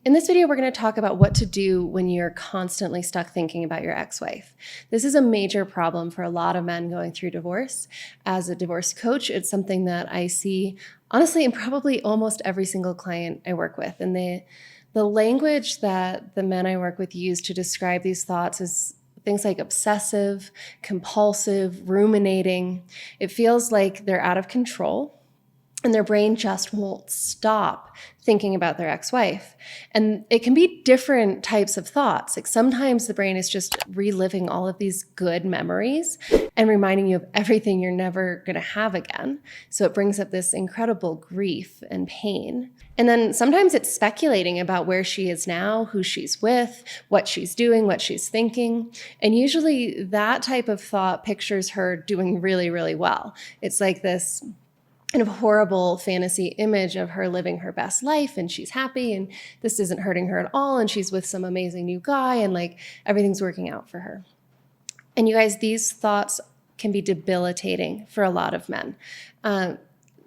In this video, we're going to talk about what to do when you're constantly stuck thinking about your ex-wife. This is a major problem for a lot of men going through divorce. As a divorce coach, it's something that I see, honestly, in probably almost every single client I work with. And the language that the men I work with use to describe these thoughts is things like obsessive, compulsive, ruminating. It feels like they're out of control and their brain just won't stop thinking about their ex-wife. And it can be different types of thoughts. Like sometimes the brain is just reliving all of these good memories and reminding you of everything you're never going to have again. So it brings up this incredible grief and pain. And then sometimes it's speculating about where she is now, who she's with, what she's doing, what she's thinking. And usually that type of thought pictures her doing really, really well. It's like this kind of horrible fantasy image of her living her best life and she's happy and this isn't hurting her at all and she's with some amazing new guy and like everything's working out for her. And you guys, these thoughts can be debilitating for a lot of men.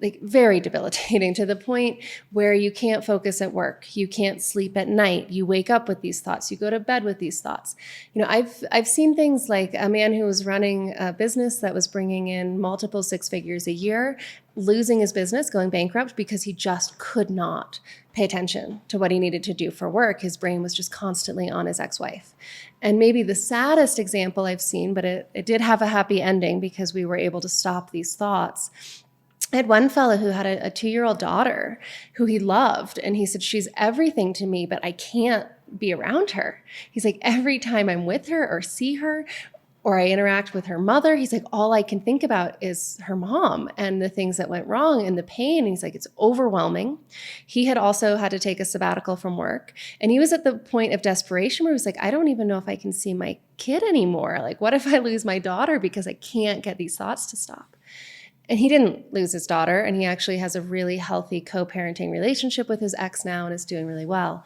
Like very debilitating to the point where you can't focus at work, you can't sleep at night, you wake up with these thoughts, you go to bed with these thoughts. You know, I've seen things like a man who was running a business that was bringing in multiple six figures a year, losing his business, going bankrupt because he just could not pay attention to what he needed to do for work. His brain was just constantly on his ex-wife. And maybe the saddest example I've seen, but it did have a happy ending because we were able to stop these thoughts. I had one fellow who had a 2-year-old daughter who he loved. And he said, she's everything to me, but I can't be around her. He's like, every time I'm with her or see her or I interact with her mother, he's like, all I can think about is her mom and the things that went wrong and the pain. And he's like, it's overwhelming. He had also had to take a sabbatical from work. And he was at the point of desperation where he was like, I don't even know if I can see my kid anymore. Like, what if I lose my daughter because I can't get these thoughts to stop? And he didn't lose his daughter, and he actually has a really healthy co-parenting relationship with his ex now and is doing really well.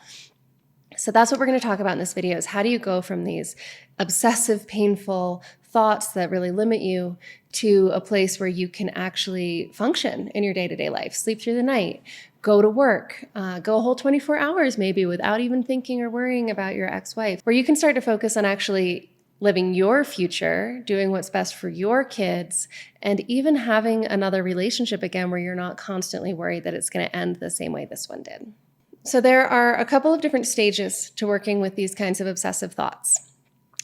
So that's what we're going to talk about in this video is how do you go from these obsessive, painful thoughts that really limit you to a place where you can actually function in your day-to-day life, sleep through the night, go to work, go a whole 24 hours maybe without even thinking or worrying about your ex-wife, where you can start to focus on actually living your future, doing what's best for your kids, and even having another relationship again where you're not constantly worried that it's going to end the same way this one did. So there are a couple of different stages to working with these kinds of obsessive thoughts.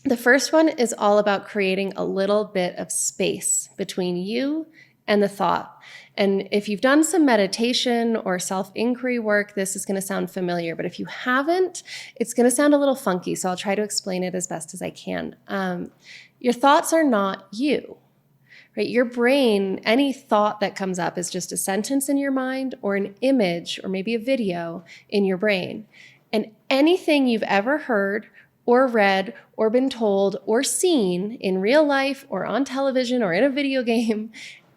The first one is all about creating a little bit of space between you and the thought. And if you've done some meditation or self-inquiry work, this is going to sound familiar. But if you haven't, it's going to sound a little funky. So I'll try to explain it as best as I can. Your thoughts are not you, right? Your brain, any thought that comes up is just a sentence in your mind or an image or maybe a video in your brain. And anything you've ever heard or read or been told or seen in real life or on television or in a video game,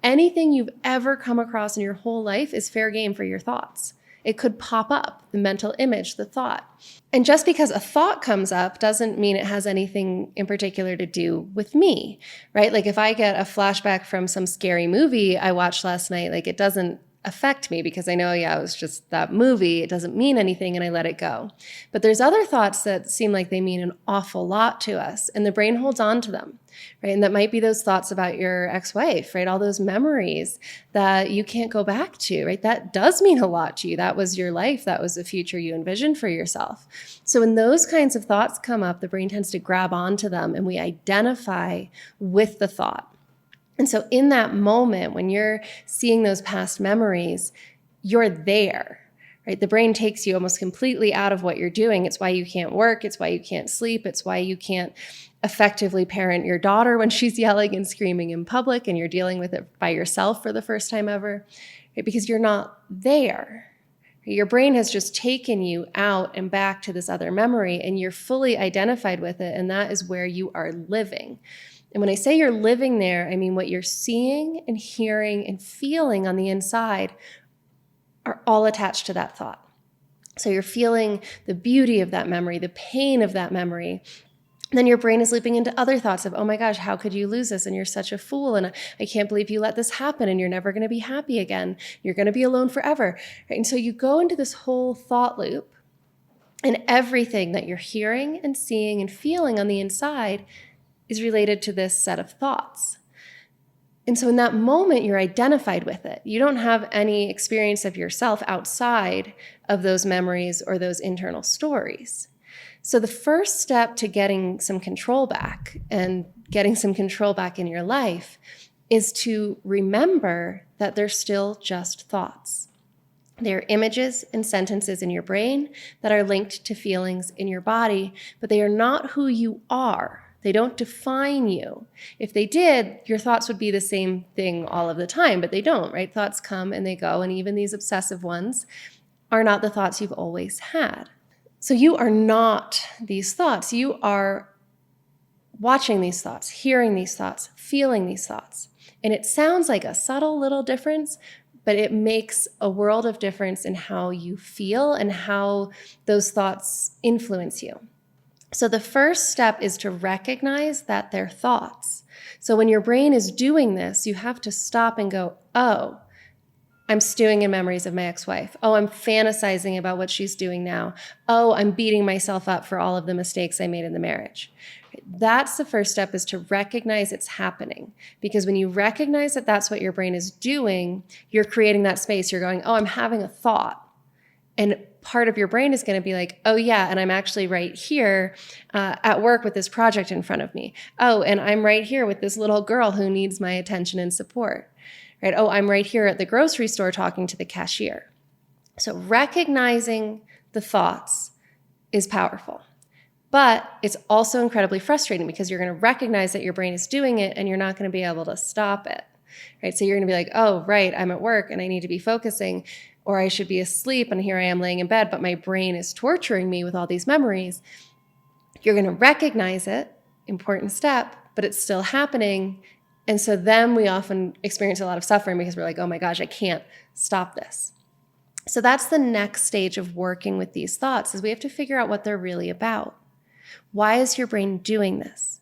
anything you've ever come across in your whole life is fair game for your thoughts. It could pop up, the mental image, the thought. And just because a thought comes up doesn't mean it has anything in particular to do with me, right? Like if I get a flashback from some scary movie I watched last night, like it doesn't affect me because I know, yeah, it was just that movie. It doesn't mean anything and I let it go. But there's other thoughts that seem like they mean an awful lot to us and the brain holds on to them, right? And that might be those thoughts about your ex-wife, right? All those memories that you can't go back to, right? That does mean a lot to you. That was your life. That was the future you envisioned for yourself. So when those kinds of thoughts come up, the brain tends to grab onto them and we identify with the thought. And so in that moment, when you're seeing those past memories, you're there, right? The brain takes you almost completely out of what you're doing. It's why you can't work. It's why you can't sleep. It's why you can't effectively parent your daughter when she's yelling and screaming in public and you're dealing with it by yourself for the first time ever, right? Because you're not there. Your brain has just taken you out and back to this other memory and you're fully identified with it. And that is where you are living. And when I say you're living there, I mean what you're seeing and hearing and feeling on the inside are all attached to that thought. So you're feeling the beauty of that memory, the pain of that memory. Then your brain is leaping into other thoughts of, oh my gosh, how could you lose this? And you're such a fool. And I can't believe you let this happen. And you're never going to be happy again. You're going to be alone forever. Right? And so you go into this whole thought loop. And everything that you're hearing and seeing and feeling on the inside is related to this set of thoughts. And so in that moment, you're identified with it. You don't have any experience of yourself outside of those memories or those internal stories. So the first step to getting some control back and getting some control back in your life is to remember that they're still just thoughts. They're images and sentences in your brain that are linked to feelings in your body, but they are not who you are. They don't define you. If they did, your thoughts would be the same thing all of the time, but they don't, right? Thoughts come and they go, and even these obsessive ones are not the thoughts you've always had. So you are not these thoughts. You are watching these thoughts, hearing these thoughts, feeling these thoughts. And it sounds like a subtle little difference, but it makes a world of difference in how you feel and how those thoughts influence you. So the first step is to recognize that they're thoughts. So when your brain is doing this, you have to stop and go, oh, I'm stewing in memories of my ex-wife. Oh, I'm fantasizing about what she's doing now. Oh, I'm beating myself up for all of the mistakes I made in the marriage. That's the first step, is to recognize it's happening. Because when you recognize that that's what your brain is doing, you're creating that space. You're going, oh, I'm having a thought. And part of your brain is going to be like, oh yeah, and I'm actually right here at work with this project in front of me. Oh, and I'm right here with this little girl who needs my attention and support. Right? Oh, I'm right here at the grocery store talking to the cashier. So recognizing the thoughts is powerful. But it's also incredibly frustrating because you're going to recognize that your brain is doing it and you're not going to be able to stop it. Right? So you're going to be like, oh, right, I'm at work and I need to be focusing, or I should be asleep and here I am laying in bed, but my brain is torturing me with all these memories. You're going to recognize it, important step, but it's still happening. And so then we often experience a lot of suffering because we're like, oh my gosh, I can't stop this. So that's the next stage of working with these thoughts, is we have to figure out what they're really about. Why is your brain doing this?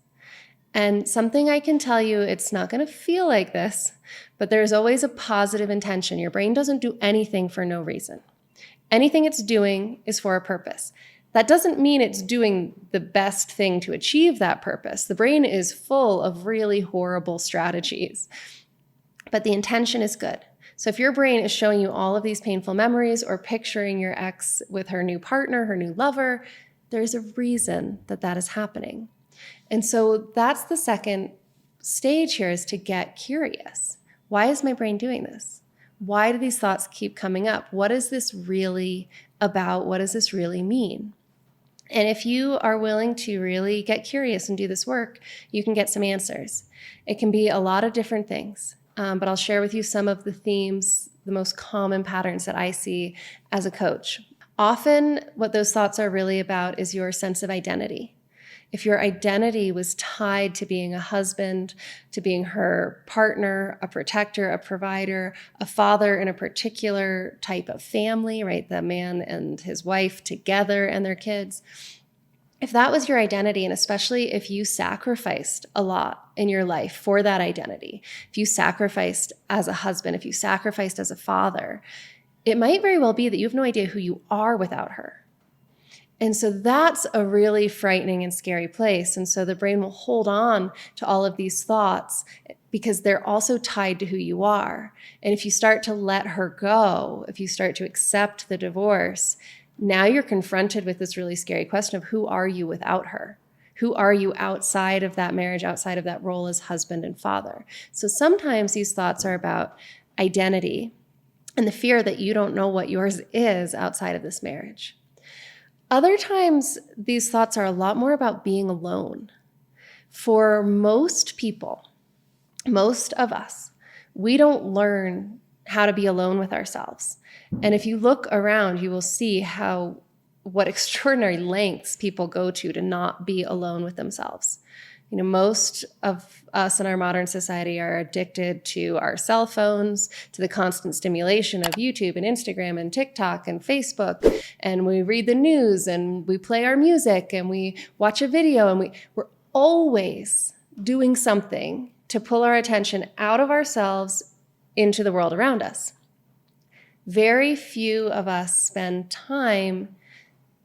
And something I can tell you, it's not going to feel like this, but there's always a positive intention. Your brain doesn't do anything for no reason. Anything it's doing is for a purpose. That doesn't mean it's doing the best thing to achieve that purpose. The brain is full of really horrible strategies, but the intention is good. So if your brain is showing you all of these painful memories or picturing your ex with her new partner, her new lover, there's a reason that that is happening. And so that's the second stage here, is to get curious. Why is my brain doing this? Why do these thoughts keep coming up? What is this really about? What does this really mean? And if you are willing to really get curious and do this work, you can get some answers. It can be a lot of different things, but I'll share with you some of the themes, the most common patterns that I see as a coach. Often what those thoughts are really about is your sense of identity. If your identity was tied to being a husband, to being her partner, a protector, a provider, a father in a particular type of family, right? The man and his wife together and their kids. If that was your identity, and especially if you sacrificed a lot in your life for that identity, if you sacrificed as a husband, if you sacrificed as a father, it might very well be that you have no idea who you are without her. And so that's a really frightening and scary place. And so the brain will hold on to all of these thoughts because they're also tied to who you are. And if you start to let her go, if you start to accept the divorce, now you're confronted with this really scary question of, who are you without her? Who are you outside of that marriage, outside of that role as husband and father? So sometimes these thoughts are about identity and the fear that you don't know what yours is outside of this marriage. Other times, these thoughts are a lot more about being alone. For most people, most of us, we don't learn how to be alone with ourselves. And if you look around, you will see what extraordinary lengths people go to not be alone with themselves. You know, most of us in our modern society are addicted to our cell phones, to the constant stimulation of YouTube and Instagram and TikTok and Facebook. And we read the news and we play our music and we watch a video, and we're always doing something to pull our attention out of ourselves into the world around us. Very few of us spend time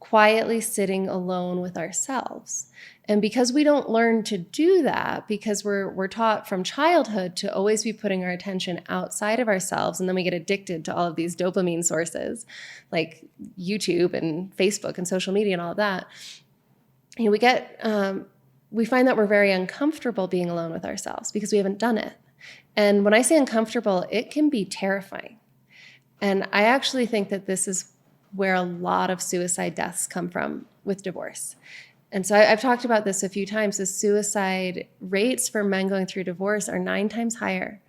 quietly sitting alone with ourselves. And because we don't learn to do that, because we're taught from childhood to always be putting our attention outside of ourselves, and then we get addicted to all of these dopamine sources like YouTube and Facebook and social media and all of that, we find that we're very uncomfortable being alone with ourselves because we haven't done it. And when I say uncomfortable, it can be terrifying. And I actually think that this is where a lot of suicide deaths come from with divorce. And so I've talked about this a few times. The suicide rates for men going through divorce are 9 times higher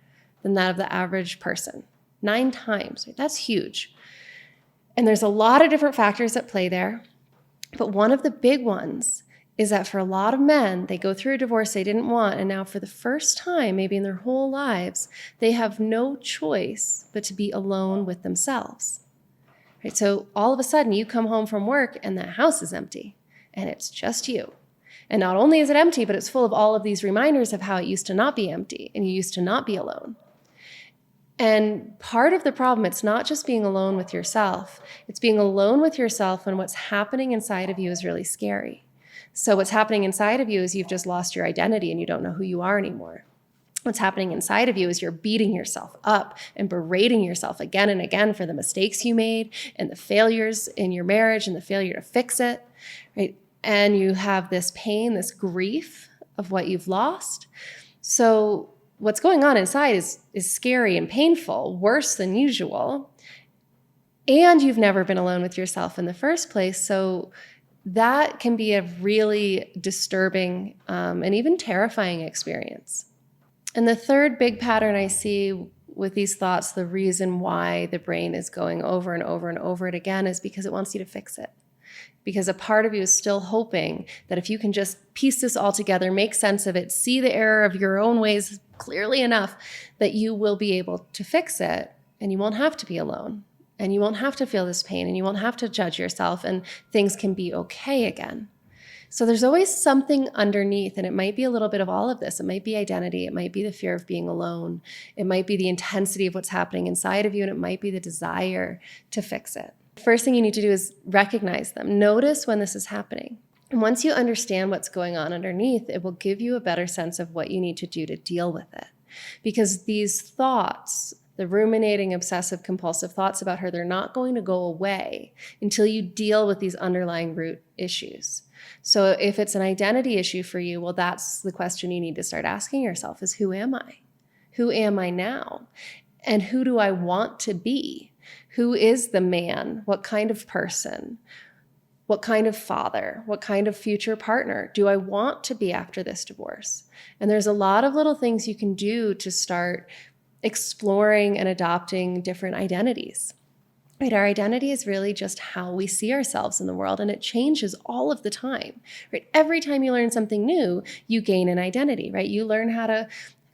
than that of the average person. 9 times. Right? That's huge. And there's a lot of different factors at play there. But one of the big ones is that for a lot of men, they go through a divorce they didn't want, and now for the first time, maybe in their whole lives, they have no choice but to be alone with themselves. Right? So all of a sudden, you come home from work and the house is empty. And it's just you. And not only is it empty, but it's full of all of these reminders of how it used to not be empty and you used to not be alone. And part of the problem, it's not just being alone with yourself. It's being alone with yourself when what's happening inside of you is really scary. So what's happening inside of you is you've just lost your identity and you don't know who you are anymore. What's happening inside of you is you're beating yourself up and berating yourself again and again for the mistakes you made and the failures in your marriage and the failure to fix it, right? And you have this pain, this grief of what you've lost. So what's going on inside is scary and painful, worse than usual. And you've never been alone with yourself in the first place. So that can be a really disturbing and even terrifying experience. And the third big pattern I see with these thoughts, the reason why the brain is going over and over and over it again is because it wants you to fix it. Because a part of you is still hoping that if you can just piece this all together, make sense of it, see the error of your own ways clearly enough, that you will be able to fix it and you won't have to be alone and you won't have to feel this pain and you won't have to judge yourself and things can be okay again. So there's always something underneath, and it might be a little bit of all of this. It might be identity. It might be the fear of being alone. It might be the intensity of what's happening inside of you, and it might be the desire to fix it. First thing you need to do is recognize them. Notice when this is happening. And once you understand what's going on underneath, it will give you a better sense of what you need to do to deal with it. Because these thoughts, the ruminating, obsessive, compulsive thoughts about her, they're not going to go away until you deal with these underlying root issues. So if it's an identity issue for you, well, that's the question you need to start asking yourself is, who am I? Who am I now? And who do I want to be? Who is the man? What kind of person? What kind of father? What kind of future partner do I want to be after this divorce? And there's a lot of little things you can do to start exploring and adopting different identities. Right? Our identity is really just how we see ourselves in the world, and it changes all of the time. Right? Every time you learn something new, you gain an identity. Right? You learn how to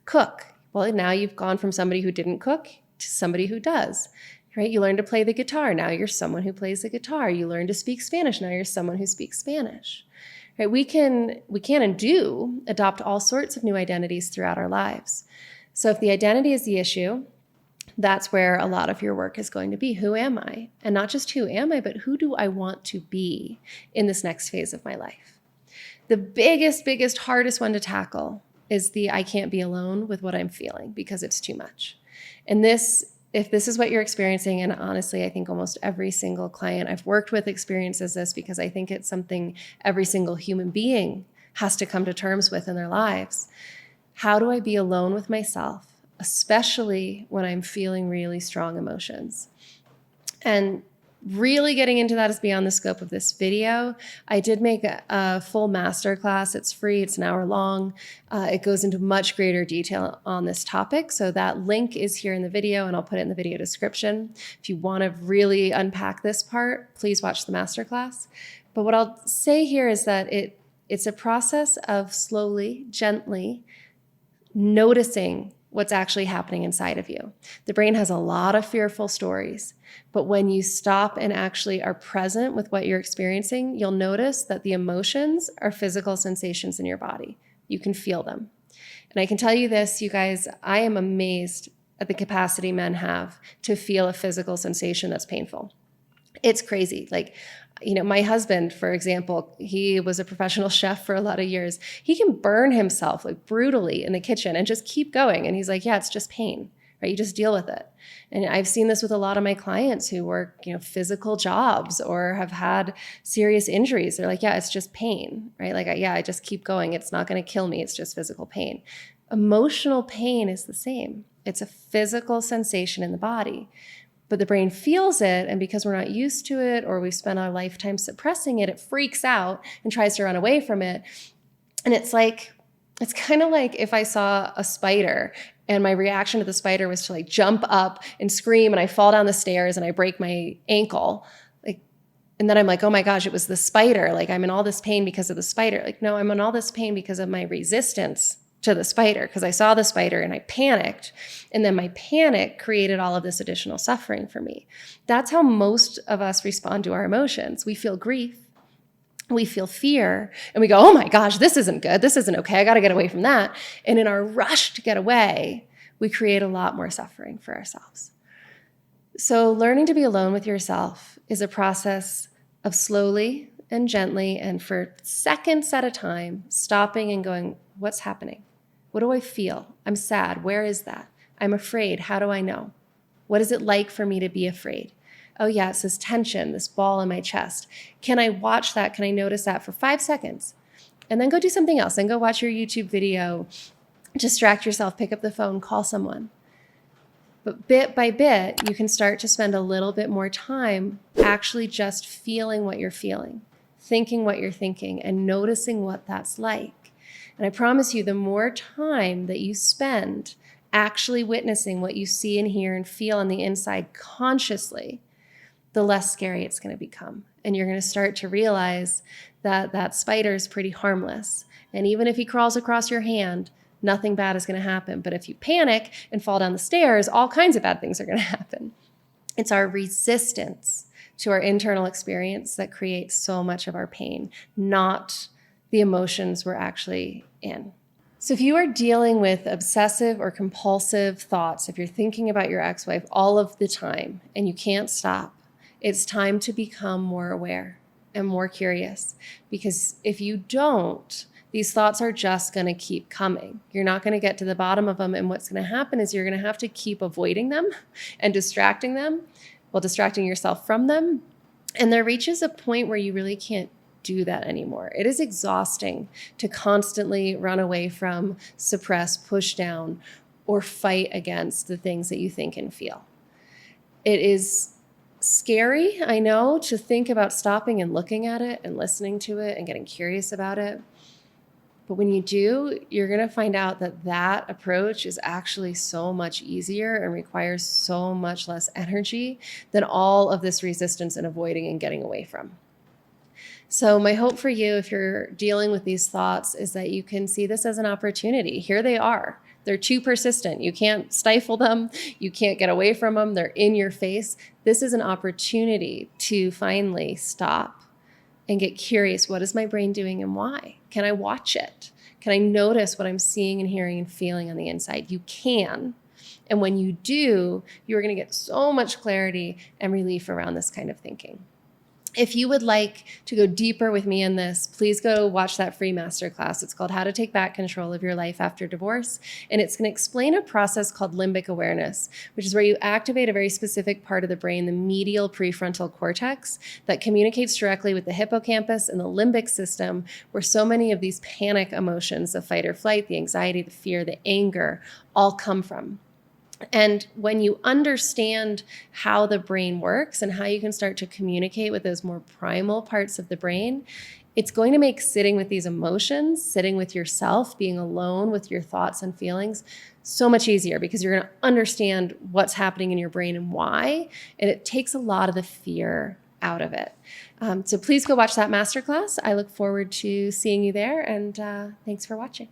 cook. Well, now you've gone from somebody who didn't cook to somebody who does. Right? You learn to play the guitar. Now you're someone who plays the guitar. You learn to speak Spanish. Now you're someone who speaks Spanish. Right? We can and do adopt all sorts of new identities throughout our lives. So if the identity is the issue, that's where a lot of your work is going to be. Who am I? And not just who am I, but who do I want to be in this next phase of my life? The biggest, hardest one to tackle is the I can't be alone with what I'm feeling because it's too much. And if this is what you're experiencing, and honestly, I think almost every single client I've worked with experiences this because I think it's something every single human being has to come to terms with in their lives. How do I be alone with myself, especially when I'm feeling really strong emotions? And really getting into that is beyond the scope of this video. I did make a full masterclass. It's free. It's an hour long. It goes into much greater detail on this topic. So that link is here in the video, and I'll put it in the video description. If you want to really unpack this part, please watch the masterclass. But what I'll say here is that it's a process of slowly, gently noticing what's actually happening inside of you. The brain has a lot of fearful stories, but when you stop and actually are present with what you're experiencing, you'll notice that the emotions are physical sensations in your body. You can feel them. And I can tell you this, you guys, I am amazed at the capacity men have to feel a physical sensation that's painful. It's crazy. Like, my husband, for example, he was a professional chef for a lot of years. He can burn himself like brutally in the kitchen and just keep going. And he's like, yeah, it's just pain, right? You just deal with it. And I've seen this with a lot of my clients who work, physical jobs or have had serious injuries. They're like, yeah, it's just pain, right? Like, I just keep going. It's not going to kill me. It's just physical pain. Emotional pain is the same. It's a physical sensation in the body. But the brain feels it, and because we're not used to it or we've spent our lifetime suppressing it, it freaks out and tries to run away from it. And it's kind of like if I saw a spider and my reaction to the spider was to like jump up and scream and I fall down the stairs and I break my ankle. And then I'm like, oh my gosh, it was the spider. Like, I'm in all this pain because of the spider. Like, no, I'm in all this pain because of my resistance to the spider, because I saw the spider and I panicked. And then my panic created all of this additional suffering for me. That's how most of us respond to our emotions. We feel grief, we feel fear, and we go, oh my gosh, this isn't good. This isn't okay. I got to get away from that. And in our rush to get away, we create a lot more suffering for ourselves. So learning to be alone with yourself is a process of slowly and gently and for seconds at a time, stopping and going, what's happening? What do I feel? I'm sad. Where is that? I'm afraid. How do I know? What is it like for me to be afraid? Oh yeah, it's this tension, this ball in my chest. Can I watch that? Can I notice that for 5 seconds? And then go do something else. Then go watch your YouTube video, distract yourself, pick up the phone, call someone. But bit by bit, you can start to spend a little bit more time actually just feeling what you're feeling, thinking what you're thinking, and noticing what that's like. And I promise you, the more time that you spend actually witnessing what you see and hear and feel on the inside consciously, the less scary it's going to become. And you're going to start to realize that that spider is pretty harmless. And even if he crawls across your hand, nothing bad is going to happen. But if you panic and fall down the stairs, all kinds of bad things are going to happen. It's our resistance to our internal experience that creates so much of our pain, not the emotions we're actually in. So if you are dealing with obsessive or compulsive thoughts, if you're thinking about your ex-wife all of the time and you can't stop, it's time to become more aware and more curious. Because if you don't, these thoughts are just going to keep coming. You're not going to get to the bottom of them. And what's going to happen is you're going to have to keep avoiding them and distracting them, while distracting yourself from them. And there reaches a point where you really can't do that anymore. It is exhausting to constantly run away from, suppress, push down, or fight against the things that you think and feel. It is scary, I know, to think about stopping and looking at it and listening to it and getting curious about it. But when you do, you're going to find out that that approach is actually so much easier and requires so much less energy than all of this resistance and avoiding and getting away from. So my hope for you, if you're dealing with these thoughts, is that you can see this as an opportunity. Here they are. They're too persistent. You can't stifle them. You can't get away from them. They're in your face. This is an opportunity to finally stop and get curious. What is my brain doing and why? Can I watch it? Can I notice what I'm seeing and hearing and feeling on the inside? You can. And when you do, you're going to get so much clarity and relief around this kind of thinking. If you would like to go deeper with me in this, please go watch that free masterclass. It's called How to Take Back Control of Your Life After Divorce. And it's going to explain a process called limbic awareness, which is where you activate a very specific part of the brain, the medial prefrontal cortex, that communicates directly with the hippocampus and the limbic system, where so many of these panic emotions, the fight or flight, the anxiety, the fear, the anger, all come from. And when you understand how the brain works and how you can start to communicate with those more primal parts of the brain, it's going to make sitting with these emotions, sitting with yourself, being alone with your thoughts and feelings so much easier, because you're going to understand what's happening in your brain and why. And it takes a lot of the fear out of it. So please go watch that masterclass. I look forward to seeing you there, and thanks for watching.